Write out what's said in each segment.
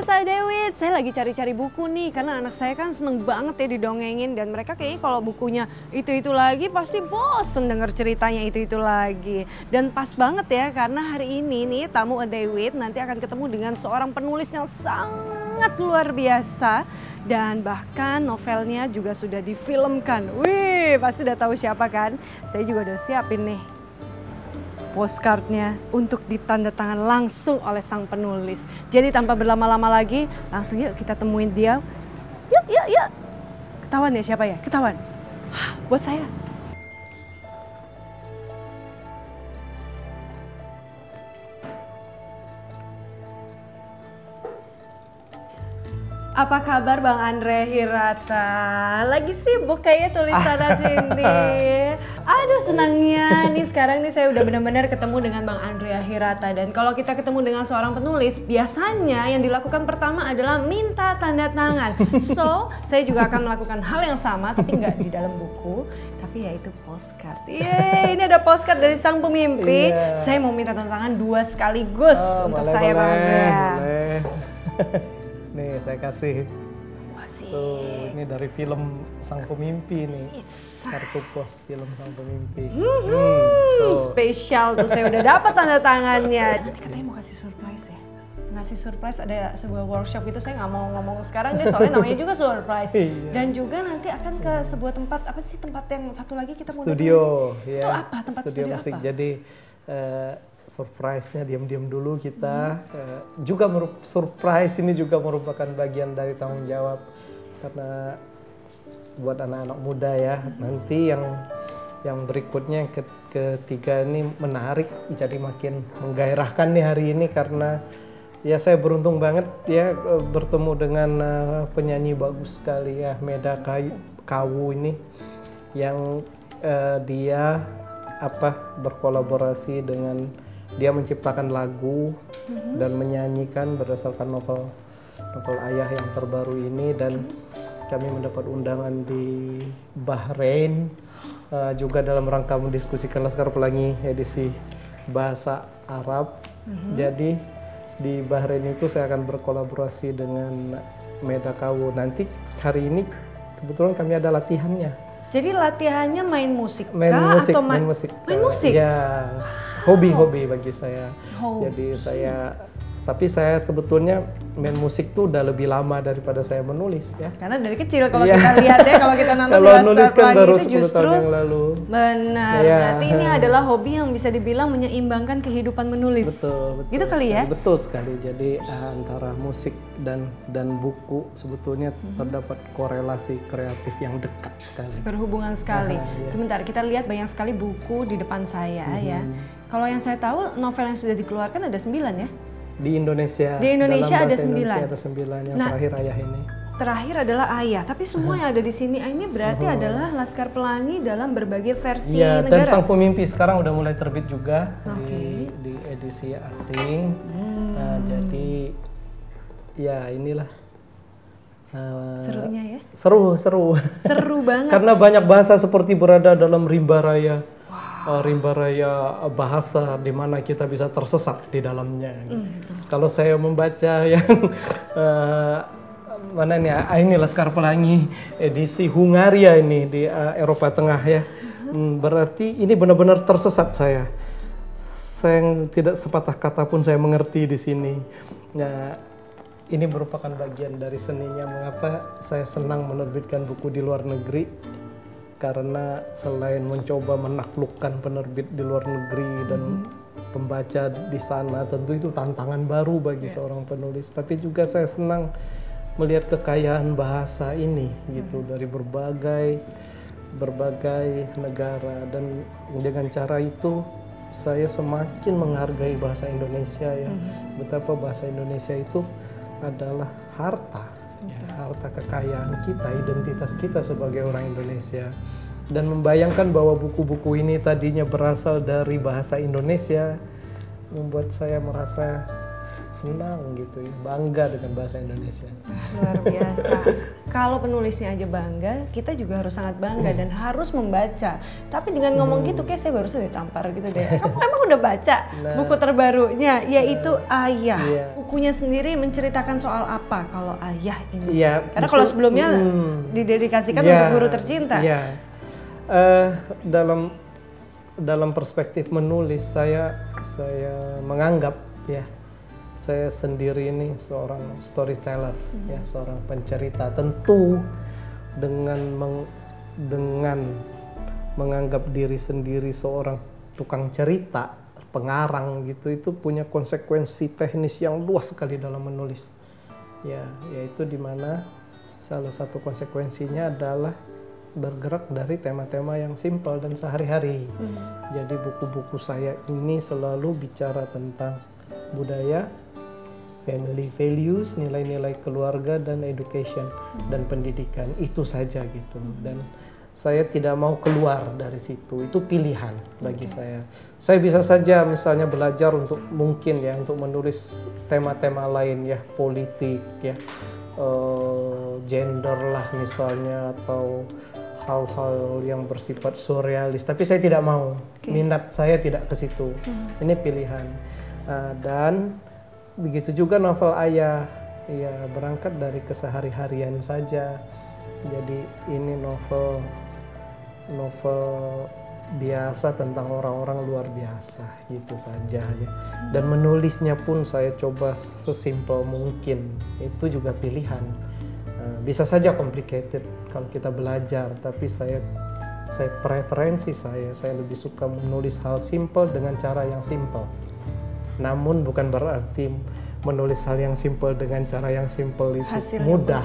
Mas Adewit, saya lagi cari-cari buku nih karena anak saya kan seneng banget ya didongengin dan mereka kayaknya kalau bukunya itu-itu lagi pasti bosen denger ceritanya itu-itu lagi. Dan pas banget ya karena hari ini nih tamu Adewit nanti akan ketemu dengan seorang penulis yang sangat luar biasa dan bahkan novelnya juga sudah difilmkan. Wih, pasti udah tahu siapa kan? Saya juga udah siapin nih postcardnya untuk ditanda tangan langsung oleh sang penulis. Jadi tanpa berlama-lama lagi, langsung yuk kita temuin dia. Yuk. Ketahuan ya siapa ya? Ketahuan. Buat saya. Apa kabar Bang Andre Hirata? Lagi sibuk kayaknya tulisan sini. Aduh senangnya nih sekarang nih saya udah benar-benar ketemu dengan Bang Andre Hirata. Dan kalau kita ketemu dengan seorang penulis, biasanya yang dilakukan pertama adalah minta tanda tangan. So, saya juga akan melakukan hal yang sama tapi nggak di dalam buku, tapi yaitu postcard. Yeay, ini ada postcard dari sang pemimpi. Yeah. Saya mau minta tanda tangan 2 sekaligus untuk saya Bang Andre. Nih saya kasih. Tuh, ini dari film Sang Pemimpi nih. Kartu pos film Sang Pemimpi. Spesial tuh saya udah dapat tanda tangannya. Nanti katanya mau kasih surprise ya. Ngasih surprise ada sebuah workshop itu saya nggak mau ngomong sekarang deh soalnya namanya juga surprise. Dan juga nanti akan ke sebuah tempat apa sih tempat yang satu lagi kita mau studio. Ya. Itu apa tempat studio musik. Apa? Jadi surprise-nya diam-diam dulu kita. Juga surprise ini juga merupakan bagian dari tanggung jawab karena buat anak-anak muda ya. Nanti yang berikutnya ketiga ini menarik jadi makin menggairahkan nih hari ini karena ya saya beruntung banget ya bertemu dengan penyanyi bagus sekali ya Meda Kawu ini yang dia berkolaborasi dengan dia menciptakan lagu dan menyanyikan berdasarkan novel ayah yang terbaru ini dan kami mendapat undangan di Bahrain juga dalam rangka mendiskusikan Laskar Pelangi edisi bahasa Arab. Jadi di Bahrain itu saya akan berkolaborasi dengan Meda Kawu. Nanti hari ini kebetulan kami ada latihannya. Jadi latihannya main musik main musik. Ya, hobi bagi saya. Jadi tapi saya sebetulnya main musik tuh udah lebih lama daripada saya menulis ya. Karena dari kecil kalau kita lihat ya, kalau kita nonton kalau nulis kan baru itu 10 tahun yang lalu. Benar. Ya. Berarti ini adalah hobi yang bisa dibilang menyeimbangkan kehidupan menulis. Betul gitu kali sekali, ya? Betul sekali. Jadi antara musik dan buku sebetulnya terdapat korelasi kreatif yang dekat sekali. Berhubungan sekali. Sebentar, kita lihat banyak sekali buku di depan saya ya. Kalau yang saya tahu novel yang sudah dikeluarkan ada 9 ya? Di Indonesia ada 9. Ada 9 yang terakhir ayah ini. Terakhir adalah ayah, tapi semua yang ada di sini ini berarti adalah Laskar Pelangi dalam berbagai versi negara. Dan Sang Pemimpi sekarang udah mulai terbit juga di edisi asing. Jadi ya inilah serunya ya. Seru banget. Karena banyak bahasa seperti berada dalam rimba raya. Rimba raya bahasa di mana kita bisa tersesat di dalamnya. Kalau saya membaca yang mana nih? Ini Laskar Pelangi edisi Hungaria ini di Eropa Tengah ya. Berarti ini benar-benar tersesat saya. Saya tidak sepatah kata pun saya mengerti di sini. Nah, ini merupakan bagian dari seninya mengapa saya senang menerbitkan buku di luar negeri. Karena selain mencoba menaklukkan penerbit di luar negeri dan pembaca di sana, tentu itu tantangan baru bagi seorang penulis. Tapi juga saya senang melihat kekayaan bahasa ini gitu dari berbagai negara dan dengan cara itu saya semakin menghargai bahasa Indonesia ya. Betapa bahasa Indonesia itu adalah harta. Harta kekayaan kita, identitas kita sebagai orang Indonesia. Dan membayangkan bahwa buku-buku ini tadinya berasal dari bahasa Indonesia membuat saya merasa senang gitu ya, bangga dengan bahasa Indonesia. Luar biasa. kalau penulisnya aja bangga, kita juga harus sangat bangga dan harus membaca. Tapi dengan ngomong gitu kayak saya barusan ditampar gitu deh. Kamu emang udah baca buku terbarunya, yaitu Ayah. Bukunya sendiri menceritakan soal apa kalau Ayah ini? Karena kalau sebelumnya didedikasikan untuk guru tercinta. Dalam perspektif menulis, saya menganggap saya sendiri ini seorang storyteller, seorang pencerita. Tentu dengan menganggap diri sendiri seorang tukang cerita, pengarang gitu, itu punya konsekuensi teknis yang luas sekali dalam menulis. Yaitu dimana salah satu konsekuensinya adalah bergerak dari tema-tema yang simpel dan sehari-hari. Jadi buku-buku saya ini selalu bicara tentang budaya, family values, nilai-nilai keluarga dan education dan pendidikan, itu saja gitu. Dan saya tidak mau keluar dari situ, itu pilihan bagi saya. Saya bisa saja misalnya belajar untuk untuk menulis tema-tema lain politik gender lah misalnya, atau hal-hal yang bersifat surrealis, tapi saya tidak mau. Minat saya tidak ke situ. Ini pilihan. Dan begitu juga novel Ayah, berangkat dari kesehari-harian saja. Jadi ini novel biasa tentang orang-orang luar biasa gitu saja Dan menulisnya pun saya coba sesimpel mungkin. Itu juga pilihan. Bisa saja complicated kalau kita belajar, tapi saya preferensi saya lebih suka menulis hal simple dengan cara yang simple. Namun bukan berarti menulis hal yang simple dengan cara yang simple itu hasilnya mudah.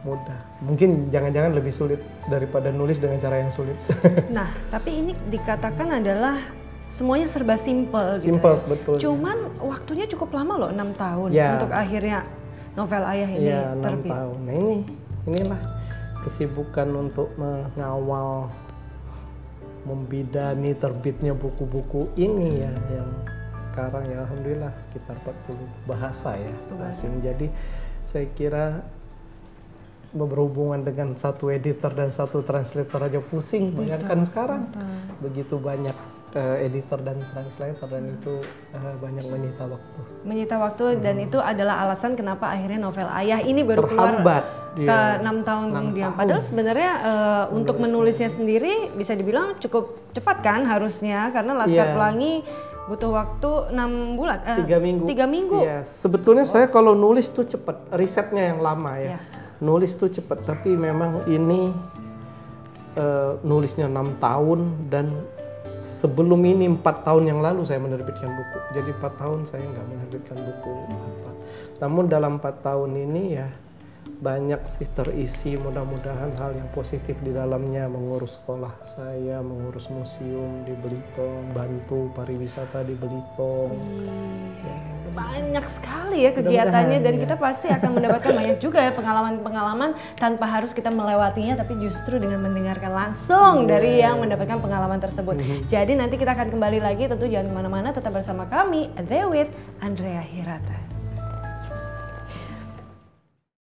Mudah. Mungkin jangan-jangan lebih sulit daripada nulis dengan cara yang sulit. Nah, tapi ini dikatakan adalah semuanya serba simple gitu. Simple sebetulnya. Cuman waktunya cukup lama loh, 6 tahun untuk akhirnya novel Ayah ini terbit. 6 tahun. Nah inilah kesibukan untuk mengawal, membidani terbitnya buku-buku ini yang sekarang alhamdulillah sekitar 40 bahasa asing. Jadi saya kira berhubungan dengan satu editor dan satu translator aja pusing. Bayangkan sekarang begitu banyak editor dan translator, dan itu banyak menyita waktu. Dan itu adalah alasan kenapa akhirnya novel Ayah ini baru keluar ke 6 tahun kemudian. Padahal sebenarnya untuk menulisnya sendiri bisa dibilang cukup cepat kan harusnya, karena Laskar Pelangi butuh waktu 6 bulan. 3 minggu. 3 minggu. Sebetulnya saya kalau nulis tuh cepat, risetnya yang lama nulis tuh cepat, tapi memang ini nulisnya 6 tahun, dan sebelum ini 4 tahun yang lalu saya menerbitkan buku. Jadi 4 tahun saya nggak menerbitkan buku. Namun dalam 4 tahun ini banyak sih terisi, mudah-mudahan hal yang positif di dalamnya. Mengurus sekolah saya, mengurus museum di Belitung, bantu pariwisata di Belitung. Banyak sekali kegiatannya, dan kita pasti akan mendapatkan banyak juga pengalaman-pengalaman tanpa harus kita melewatinya, tapi justru dengan mendengarkan langsung dari yang mendapatkan pengalaman tersebut. Jadi nanti kita akan kembali lagi, tentu jangan kemana-mana, tetap bersama kami, The with Andrea Hirata.